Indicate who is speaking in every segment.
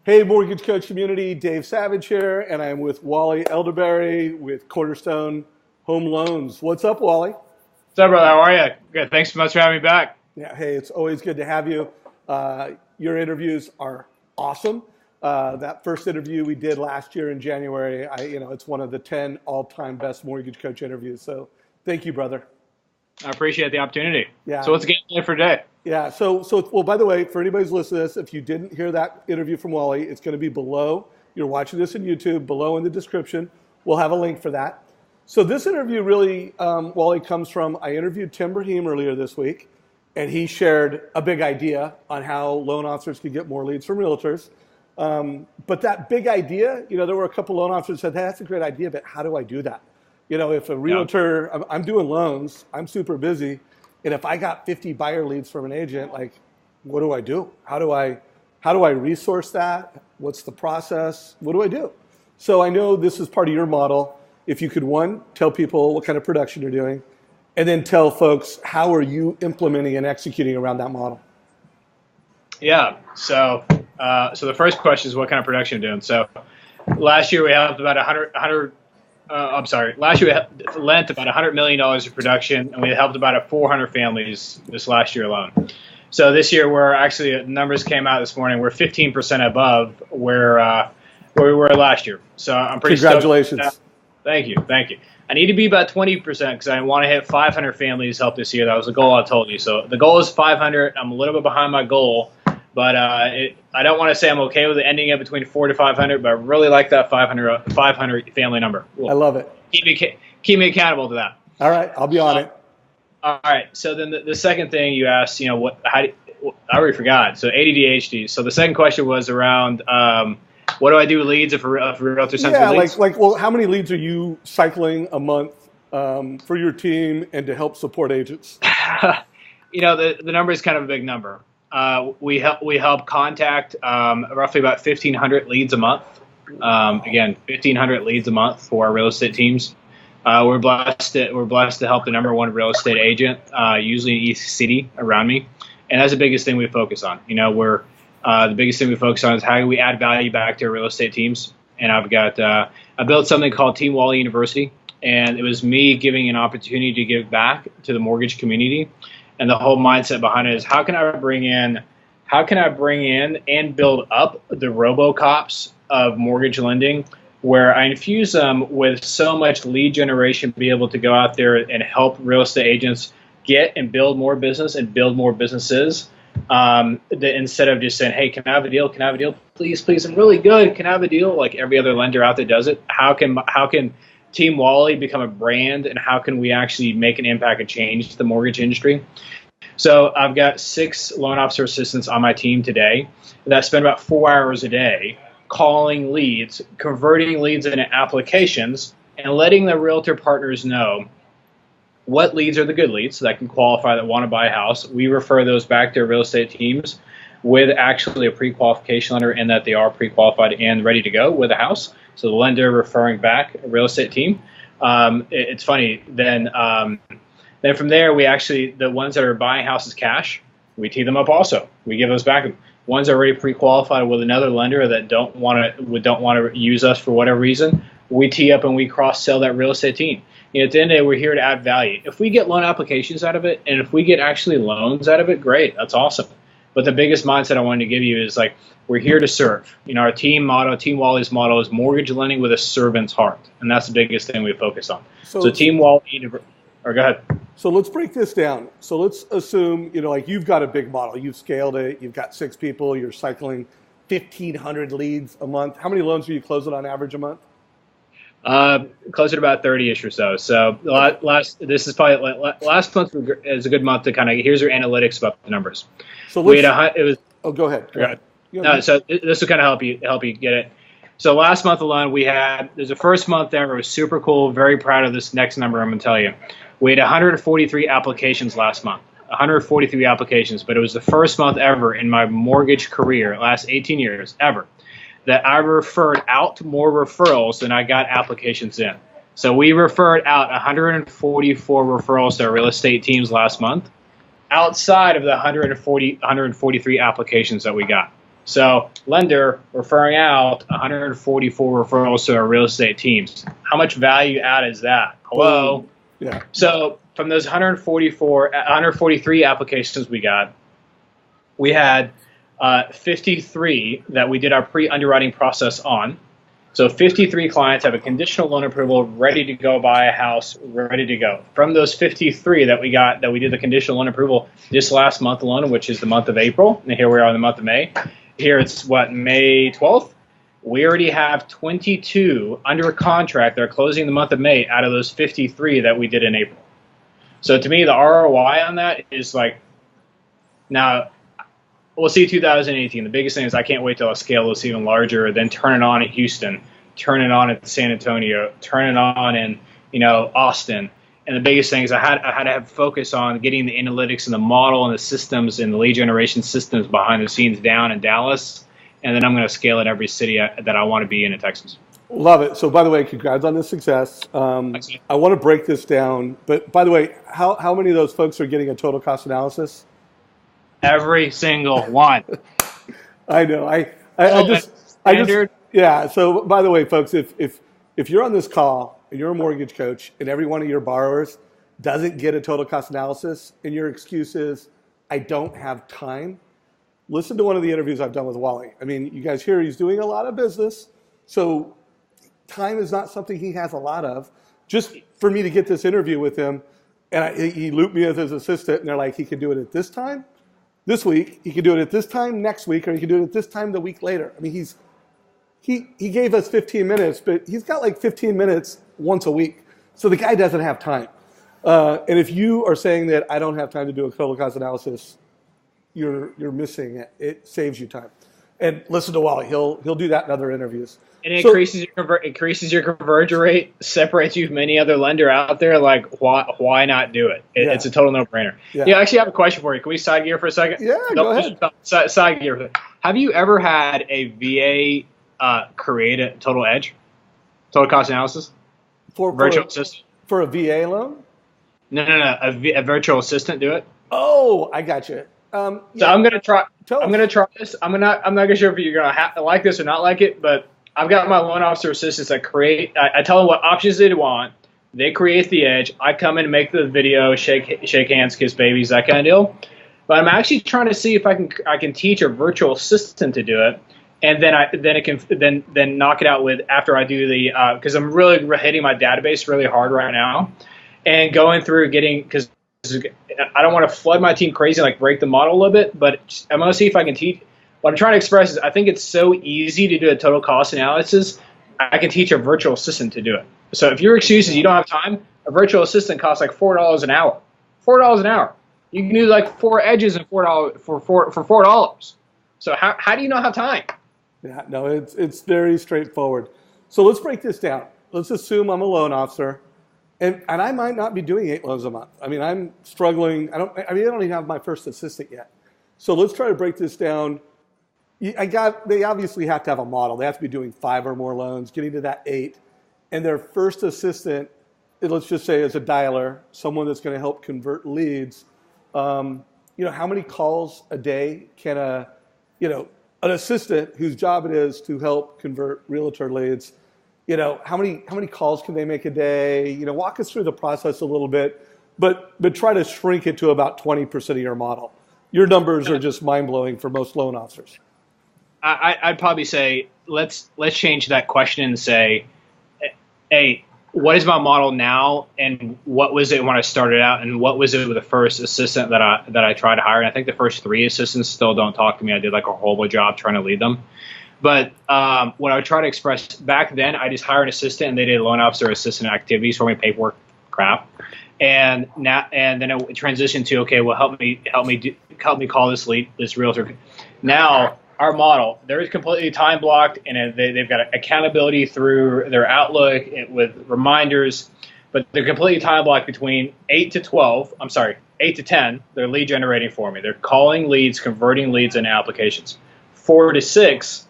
Speaker 1: Hey, Mortgage Coach community, Dave Savage here, and I'm with Wally Elibiary with Cornerstone Home Loans. What's up, Wally?
Speaker 2: What's up, brother? How are you? Good. Thanks so much for having me back.
Speaker 1: Yeah, hey, it's always good to have you. Your interviews are awesome. That first interview we did last year in January, it's one of the 10 all-time best mortgage coach interviews. So thank you, brother.
Speaker 2: I appreciate the opportunity.
Speaker 1: Yeah.
Speaker 2: So what's the game plan for today?
Speaker 1: Yeah. Well, by the way, for anybody who's listening to this, if you didn't hear that interview from Wally, it's going to be below. You're watching this on YouTube, below in the description. We'll have a link for that. So this interview really, Wally, comes from, I interviewed Tim Brahim earlier this week, and he shared a big idea on how loan officers could get more leads from realtors. But that big idea, there were a couple loan officers that said, hey, that's a great idea, but how do I do that? If a realtor, I'm doing loans, I'm super busy, and if I got 50 buyer leads from an agent, like, what do I do? How do I resource that? What's the process? What do I do? So I know this is part of your model. If you could, one, tell people what kind of production you're doing, and then tell folks how are you implementing and executing around that model.
Speaker 2: Yeah. So the first question is what kind of production you're doing. So last year we helped about last year we lent about $100 million of production, and we helped about 400 families this last year alone. So this year we're actually, numbers came out this morning, we're 15% above where we were last year. So I'm pretty
Speaker 1: Congratulations.
Speaker 2: Stoked. Thank you. I need to be about 20% because I want to hit 500 families help this year. That was the goal I told you. So the goal is 500. I'm a little bit behind my goal, but I don't want to say I'm okay with it ending up between 400 to 500, but I really like that 500 family number.
Speaker 1: Cool. I love it.
Speaker 2: Keep me accountable to that.
Speaker 1: All right, I'll be on it.
Speaker 2: All right. So then the second thing you asked, I already forgot. So ADD. So the second question was around. What do I do with leads if a realtor sends me leads?
Speaker 1: Well, how many leads are you cycling a month for your team and to help support agents?
Speaker 2: The number is kind of a big number. We help contact roughly about 1,500 leads a month. Again, 1,500 leads a month for our real estate teams. We're blessed to help the number one real estate agent, usually in each city around me, and that's the biggest thing we focus on. The biggest thing we focus on is how do we add value back to our real estate teams. And I built something called Team Wally University, and it was me giving an opportunity to give back to the mortgage community. And the whole mindset behind it is how can I bring in and build up the RoboCops of mortgage lending, where I infuse them with so much lead generation, be able to go out there and help real estate agents get and build more business and build more businesses. Instead of just saying, hey, can I have a deal? Can I have a deal? Please, I'm really good. Can I have a deal? Like every other lender out there does it. How can Team Wally become a brand, and how can we actually make an impact and change the mortgage industry? So I've got 6 loan officer assistants on my team today that spend about 4 hours a day calling leads, converting leads into applications, and letting the realtor partners know what leads are the good leads that can qualify, that want to buy a house. We refer those back to real estate teams with actually a pre-qualification letter, and that they are pre-qualified and ready to go with a house. So the lender referring back a real estate team. It's funny. Then from there, we actually, the ones that are buying houses cash, we tee them up also. We give those back. Ones that are already pre-qualified with another lender that don't want to use us for whatever reason, we tee up and we cross-sell that real estate team. At the end of the day, we're here to add value. If we get loan applications out of it, and if we get actually loans out of it, great, that's awesome. But the biggest mindset I wanted to give you is we're here to serve. Our team motto, Team Wally's motto is mortgage lending with a servant's heart, and that's the biggest thing we focus on. So Team Wally, or go ahead.
Speaker 1: So let's break this down. So let's assume, you've got a big model, you've scaled it, you've got 6 people, you're cycling 1,500 leads a month. How many loans are you closing on average a month?
Speaker 2: Closer to about 30-ish or so. So last month is a good month to kind of, here's our analytics about the numbers.
Speaker 1: So go ahead.
Speaker 2: No, so this will kind of help you get it. So last month alone, there's a first month ever. It was super cool. Very proud of this next number I'm going to tell you. We had 143 applications last month. 143 applications, but it was the first month ever in my mortgage career, last 18 years ever, that I referred out more referrals than I got applications in. So we referred out 144 referrals to our real estate teams last month, outside of the 143 applications that we got. So lender referring out 144 referrals to our real estate teams. How much value add is that? Hello.
Speaker 1: Yeah.
Speaker 2: So from those 143 applications we had 53 that we did our pre-underwriting process on. So 53 clients have a conditional loan approval, ready to go buy a house, ready to go. From those 53 that we did the conditional loan approval this last month alone, which is the month of April, and here we are in the month of May. Here it's May 12th. We already have 22 under contract that are closing the month of May out of those 53 that we did in April. So to me, the ROI on that is like, now we'll see 2018. The biggest thing is I can't wait till I scale this even larger, then turn it on in Houston, turn it on at San Antonio, turn it on in Austin. And the biggest thing is I had to have focus on getting the analytics and the model and the systems and the lead generation systems behind the scenes down in Dallas. And then I'm going to scale it every city that I want to be in Texas.
Speaker 1: Love it. So by the way, congrats on this success. I want to break this down. But by the way, how many of those folks are getting a total cost analysis?
Speaker 2: Every single one.
Speaker 1: I know. I just yeah. So by the way, folks, if you're on this call and you're a mortgage coach and every one of your borrowers doesn't get a total cost analysis and your excuse is, I don't have time, listen to one of the interviews I've done with Wally. I mean, you guys hear he's doing a lot of business, so time is not something he has a lot of. Just for me to get this interview with him, and he looped me as his assistant, and they're like, he can do it at this time, this week, he can do it at this time next week, or he can do it at this time the week later. I mean, he gave us 15 minutes, but he's got like 15 minutes once a week. So the guy doesn't have time. And if you are saying that I don't have time to do a total cost analysis, you're missing it. It saves you time. And listen to Wally. He'll do that in other interviews.
Speaker 2: And it increases your conversion rate, separates you from any other lender out there. Like, why not do it? It's a total no-brainer. Yeah, I actually have a question for you. Can we side gear for a second?
Speaker 1: Yeah, go ahead.
Speaker 2: Side gear. Have you ever had a VA create a total cost analysis?
Speaker 1: For
Speaker 2: virtual assistant?
Speaker 1: For a VA loan?
Speaker 2: No. A virtual assistant do it?
Speaker 1: Oh, I got you.
Speaker 2: So I'm gonna try. I'm gonna try this. I'm not gonna sure if you're gonna like this or not like it, but I've got my loan officer assistants that create. I tell them what options they want. They create the edge. I come in and make the video, shake hands, kiss babies, that kind of deal. But I'm actually trying to see if I can teach a virtual assistant to do it, and then knock it out with after I do the because I'm really hitting my database really hard right now, and going through because I don't want to flood my team crazy, like break the model a little bit, but I'm going to see if I can teach. What I'm trying to express is I think it's so easy to do a total cost analysis, I can teach a virtual assistant to do it. So if your excuse is you don't have time, a virtual assistant costs like $4 an hour. $4 an hour. You can do like 4 edges and $4 for $4. So how do you not have time?
Speaker 1: Yeah, no, it's very straightforward. So let's break this down. Let's assume I'm a loan officer. And I might not be doing 8 loans a month. I mean, I'm struggling. I don't even have my first assistant yet. So let's try to break this down. They obviously have to have a model. They have to be doing 5 or more loans, getting to that 8. And their first assistant, let's just say is a dialer, someone that's going to help convert leads. How many calls a day can an assistant whose job it is to help convert realtor leads, how many calls can they make a day? Walk us through the process a little bit, but try to shrink it to about 20% of your model. Your numbers are just mind-blowing for most loan officers.
Speaker 2: I'd probably say let's change that question and say, hey, what is my model now, and what was it when I started out, and what was it with the first assistant that I tried to hire? And I think the first 3 assistants still don't talk to me. I did like a horrible job trying to lead them. But what I would try to express back then, I just hired an assistant, and they did loan officer assistant activities for me, paperwork crap, and then it transitioned to okay, well help me call this lead, this realtor. Now our model, they're completely time blocked, and they've got accountability through their Outlook with reminders, but they're completely time blocked between 8 to 10. They're lead generating for me. They're calling leads, converting leads into applications. 4 to 6.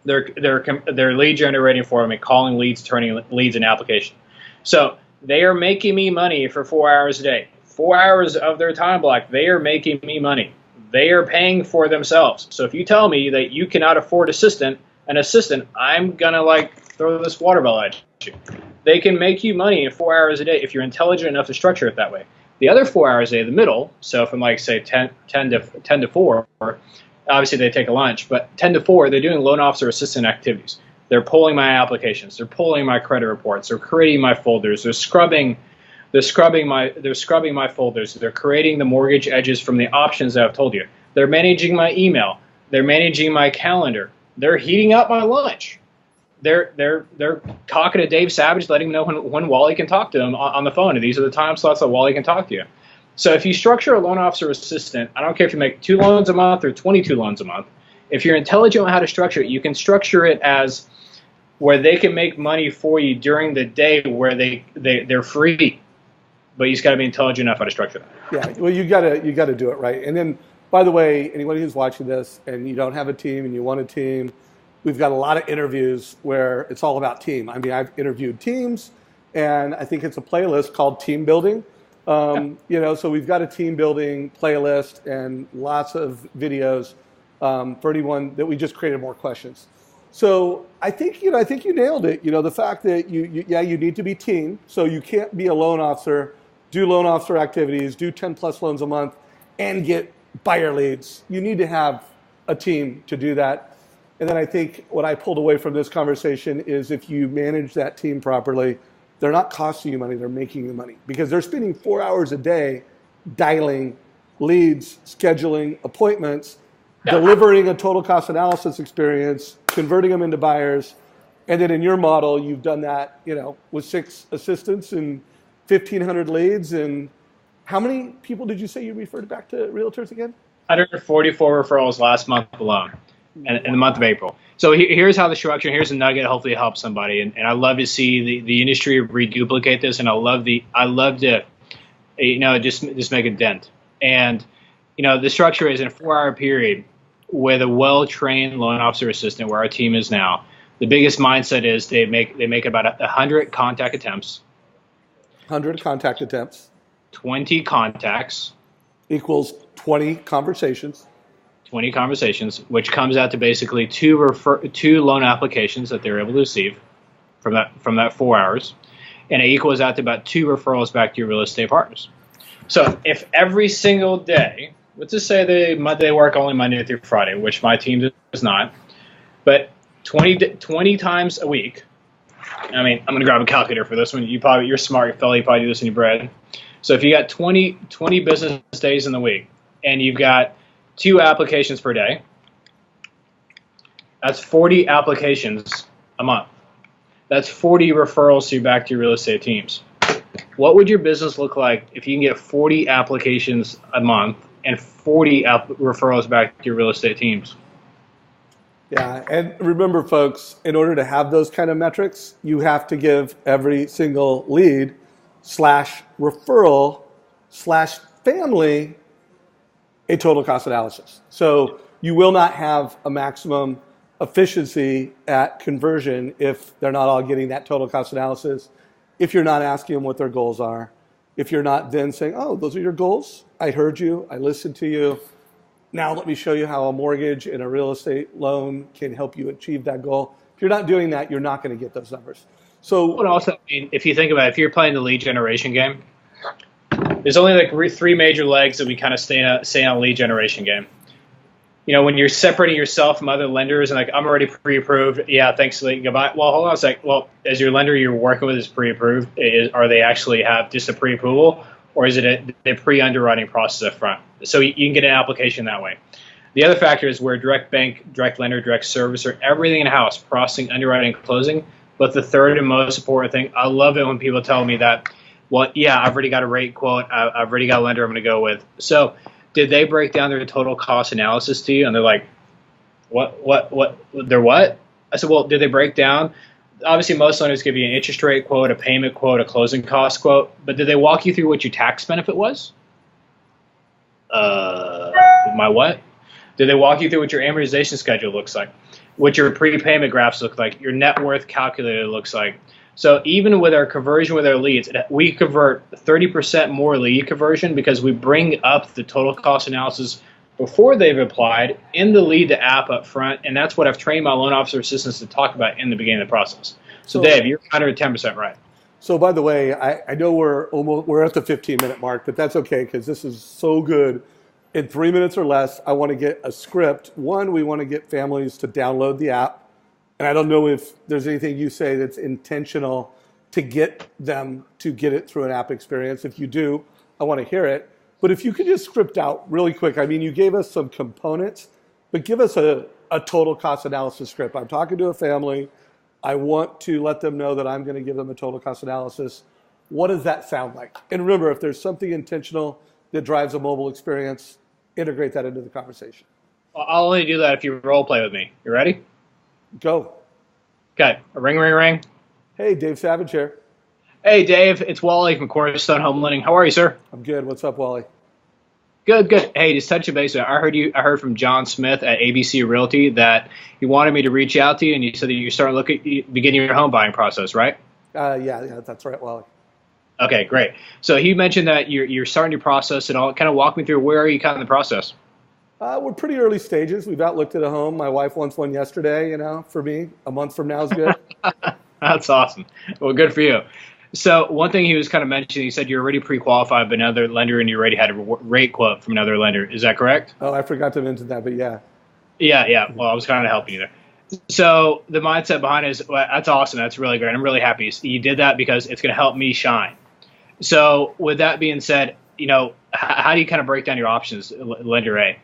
Speaker 2: They're lead generating for me, calling leads, turning leads in application. So they are making me money for 4 hours a day. 4 hours of their time block, they are making me money. They are paying for themselves. So if you tell me that you cannot afford an assistant, I'm going to like throw this water bill at you. They can make you money in 4 hours a day if you're intelligent enough to structure it that way. The other 4 hours a day, the middle, so from like say 10 to 4, obviously they take a lunch, but 10 to 4, they're doing loan officer assistant activities. They're pulling my applications. They're pulling my credit reports. They're creating my folders. They're scrubbing my folders. They're creating the mortgage edges from the options that I've told you. They're managing my email. They're managing my calendar. They're heating up my lunch. They're talking to Dave Savage, letting him know when Wally can talk to him on the phone. And these are the time slots that Wally can talk to you. So if you structure a loan officer assistant, I don't care if you make 2 loans a month or 22 loans a month. If you're intelligent on how to structure it, you can structure it as where they can make money for you during the day where they're free. But you just got to be intelligent enough how to structure that.
Speaker 1: Yeah, well, you gotta do it right. And then, by the way, anybody who's watching this and you don't have a team and you want a team, we've got a lot of interviews where it's all about team. I mean, I've interviewed teams, and I think it's a playlist called Team Building. So we've got a team building playlist and lots of videos for anyone that we just created more questions. So I think you nailed it. The fact that you need to be team, so you can't be a loan officer, do loan officer activities, do 10 plus loans a month, and get buyer leads. You need to have a team to do that. And then I think what I pulled away from this conversation is if you manage that team properly, they're not costing you money, they're making you money, because they're spending 4 hours a day dialing leads, scheduling appointments, delivering a total cost analysis experience, converting them into buyers. And then in your model, you've done that, with 6 assistants and 1,500 leads. And how many people did you say you referred back to realtors again?
Speaker 2: 144 referrals last month alone, in the month of April. So here's how the structure, here's a nugget, hopefully it helps somebody. And I love to see the industry reduplicate this, and I love to, just make a dent. And, the structure is in a 4-hour period with a well-trained loan officer assistant, where our team is now. The biggest mindset is they make about 100 contact attempts.
Speaker 1: 100 contact attempts.
Speaker 2: 20 contacts.
Speaker 1: Equals 20 conversations.
Speaker 2: 20 conversations, which comes out to basically two loan applications that they're able to receive from that 4 hours. And it equals out to about 2 referrals back to your real estate partners. So if every single day, let's just say they work only Monday through Friday, which my team does not, but 20 times a week. I mean, I'm going to grab a calculator for this one. You're smart, fellow. You probably do this in your bread. So if you got 20 business days in the week, and you've got 2 applications per day, that's 40 applications a month. That's 40 referrals back to your real estate teams. What would your business look like if you can get 40 applications a month and 40 referrals back to your real estate teams?
Speaker 1: Yeah, and remember, folks, in order to have those kind of metrics, you have to give every single lead /referral/family a total cost analysis. So you will not have a maximum efficiency at conversion if they're not all getting that total cost analysis, if you're not asking them what their goals are, if you're not then saying, oh, those are your goals? I heard you, I listened to you. Now let me show you how a mortgage and a real estate loan can help you achieve that goal. If you're not doing that, you're not going to get those numbers. So,
Speaker 2: but also, if you think about it, if you're playing the lead generation game, there's only like 3 major legs that we kind of stay in a lead generation game. When you're separating yourself from other lenders and like, I'm already pre-approved. Yeah, thanks. Goodbye. Well, hold on a sec. Well, as your lender you're working with is pre-approved, are they actually have just a pre-approval, or is it a pre-underwriting process up front? So you can get an application that way. The other factor is we're direct bank, direct lender, direct servicer, everything in-house, processing, underwriting, closing. But the third and most important thing, I love it when people tell me that, well, yeah, I've already got a rate quote. I've already got a lender I'm going to go with. So did they break down their total cost analysis to you? And they're like, what, they're what? I said, well, did they break down? Obviously, most lenders give you an interest rate quote, a payment quote, a closing cost quote. But did they walk you through what your tax benefit was? My what? Did they walk you through what your amortization schedule looks like? What your prepayment graphs look like? Your net worth calculator looks like? So even with our conversion with our leads, we convert 30% more lead conversion because we bring up the total cost analysis before they've applied in the Lead to App up front, and that's what I've trained my loan officer assistants to talk about in the beginning of the process. So Dave, you're 110% right.
Speaker 1: So by the way, I know we're at the 15-minute mark, but that's okay because this is so good. In 3 minutes or less, I want to get a script. One, we want to get families to download the app. And I don't know if there's anything you say that's intentional to get them to get it through an app experience. If you do, I want to hear it. But if you could just script out really quick, I mean, you gave us some components, but give us a total cost analysis script. I'm talking to a family. I want to let them know that I'm going to give them a total cost analysis. What does that sound like? And remember, if there's something intentional that drives a mobile experience, integrate that into the conversation.
Speaker 2: I'll only do that if you role play with me. You ready?
Speaker 1: Go.
Speaker 2: Okay. Ring, ring, ring.
Speaker 1: Hey, Dave Savage here.
Speaker 2: Hey, Dave. It's Wally from Cornerstone Home Lending. How are you, sir?
Speaker 1: I'm good. What's up, Wally?
Speaker 2: Good, good. Hey, just touching base. I heard from John Smith at ABC Realty that he wanted me to reach out to you, and you said that you're starting to look at beginning your home buying process, right?
Speaker 1: Yeah, that's right, Wally.
Speaker 2: Okay, great. So he mentioned that you're starting your process and all. Kind of walk me through, where are you kind of in the process?
Speaker 1: We're pretty early stages. We've outlooked at a home. My wife wants one yesterday. For me, a month from now is good.
Speaker 2: That's awesome. Well, good for you. So one thing he was kind of mentioning, he said you're already pre-qualified by another lender and you already had a rate quote from another lender. Is that correct?
Speaker 1: Oh, I forgot to mention that, but yeah.
Speaker 2: Yeah. Well, I was kind of helping you there. So the mindset behind it is, well, that's awesome. That's really great. I'm really happy you did that because it's going to help me shine. So with that being said, how do you kind of break down your options, lender A?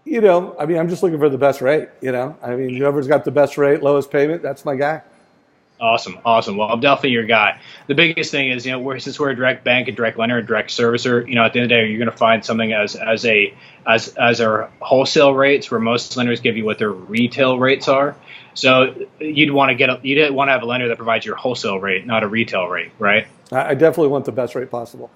Speaker 1: I'm just looking for the best rate, whoever's got the best rate, lowest payment, that's my guy.
Speaker 2: Awesome. Well, I'm definitely your guy. The biggest thing is, since we're a direct bank, a direct lender, a direct servicer, at the end of the day, you're going to find something as our wholesale rates, where most lenders give you what their retail rates are. So you'd want to have a lender that provides your wholesale rate, not a retail rate, right?
Speaker 1: I definitely want the best rate possible.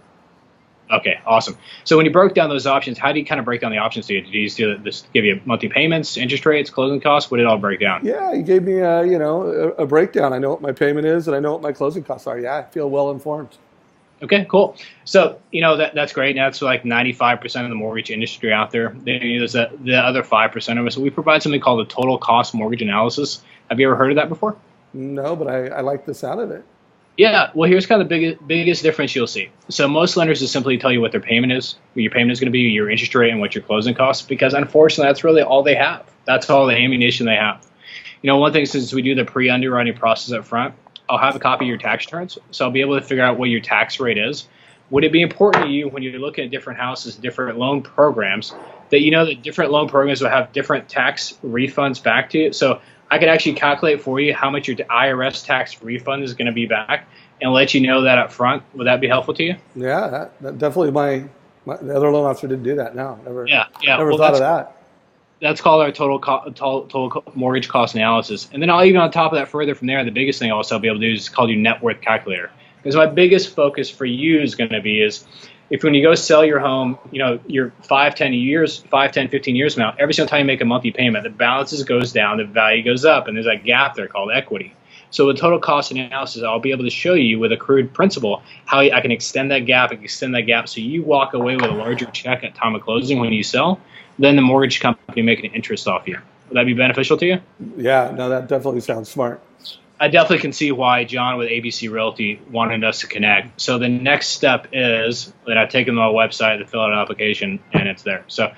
Speaker 2: Okay, awesome. So when you broke down those options, how do you kind of break down the options to you? Did you just give you monthly payments, interest rates, closing costs? What did it all break down?
Speaker 1: Yeah, he gave me a breakdown. I know what my payment is and I know what my closing costs are. Yeah, I feel well informed.
Speaker 2: Okay, cool. So, that's great. That's like 95% of the mortgage industry out there. There's the other 5% of us. So we provide something called a total cost mortgage analysis. Have you ever heard of that before?
Speaker 1: No, but I like the sound of it.
Speaker 2: Yeah, well, here's kind of the biggest difference you'll see. So most lenders will simply tell you what their payment is, what your payment is going to be, your interest rate, and what your closing costs, because unfortunately, that's really all they have. That's all the ammunition they have. One thing, since we do the pre-underwriting process up front, I'll have a copy of your tax returns, so I'll be able to figure out what your tax rate is. Would it be important to you when you're looking at different houses, different loan programs, that that different loan programs will have different tax refunds back to you? So I could actually calculate for you how much your IRS tax refund is going to be back and let you know that up front. Would that be helpful to you?
Speaker 1: Yeah, that definitely the other loan officer didn't do that. No, never
Speaker 2: Well,
Speaker 1: thought of that.
Speaker 2: That's called our total mortgage cost analysis. And then I'll even on top of that further from there, the biggest thing I'll also be able to do is called your net worth calculator. Because my biggest focus for you is going to be if when you go sell your home, you're 5, 10, 15 years from now, every single time you make a monthly payment, the balances goes down, the value goes up, and there's a gap there called equity. So with total cost analysis, I'll be able to show you with accrued principal how I can extend that gap so you walk away with a larger check at time of closing when you sell, then the mortgage company making an interest off you. Would that be beneficial to you?
Speaker 1: Yeah, no, that definitely sounds smart.
Speaker 2: I definitely can see why John with ABC Realty wanted us to connect. So the next step is that I've taken them to my website to fill out an application, and it's there. So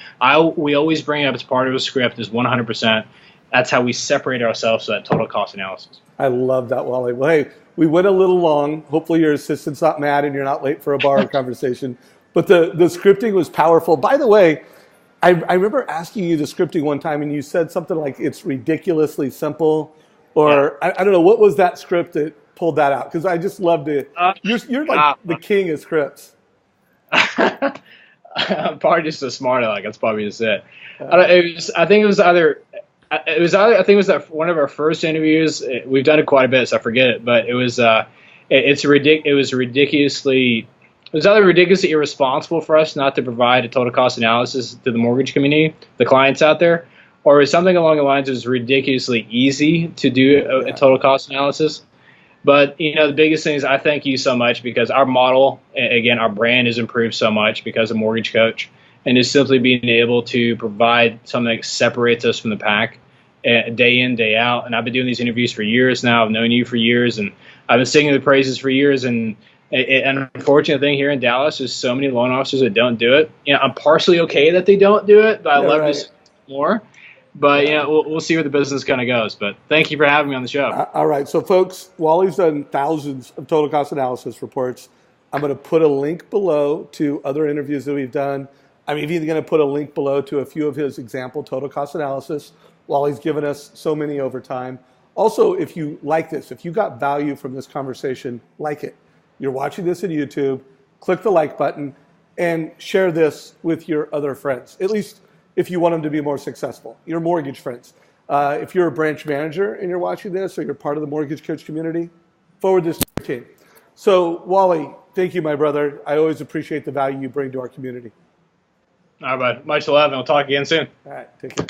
Speaker 2: we always bring it up as part of a script is 100%. That's how we separate ourselves to that total cost analysis.
Speaker 1: I love that, Wally. Well, hey, we went a little long. Hopefully your assistant's not mad and you're not late for a bar conversation. But the scripting was powerful. By the way, I remember asking you the scripting one time, and you said something like it's ridiculously simple. Or yeah. I don't know, what was that script that pulled that out? Because I just loved it. You're like the king of scripts.
Speaker 2: I'm probably just a smart aleck. That's probably just it. I think it was that one of our first interviews. We've done it quite a bit, so I forget it. But it was ridiculously irresponsible for us not to provide a total cost analysis to the mortgage community, the clients out there. Or is something along the lines of ridiculously easy to do a total cost analysis. But, the biggest thing is I thank you so much because our model, again, our brand has improved so much because of Mortgage Coach. and just simply being able to provide something that separates us from the pack day in, day out. And I've been doing these interviews for years now. I've known you for years, and I've been singing the praises for years. And an unfortunate thing here in Dallas is so many loan officers that don't do it. I'm partially okay that they don't do it, but I love to see more. But we'll see where the business kind of goes. But thank you for having me on the show.
Speaker 1: All right. So, folks, Wally's done thousands of total cost analysis reports. I'm going to put a link below to other interviews that we've done. I'm even going to put a link below to a few of his example total cost analysis. Wally's given us so many over time. Also, if you like this, if you got value from this conversation, like it. You're watching this on YouTube, click the like button and share this with your other friends, at least if you want them to be more successful, your mortgage friends. If you're a branch manager and you're watching this, or you're part of the mortgage coach community, forward this to your team. So, Wally, thank you, my brother. I always appreciate the value you bring to our community.
Speaker 2: All right, bud. Much love, and we'll talk again soon.
Speaker 1: All right, take care.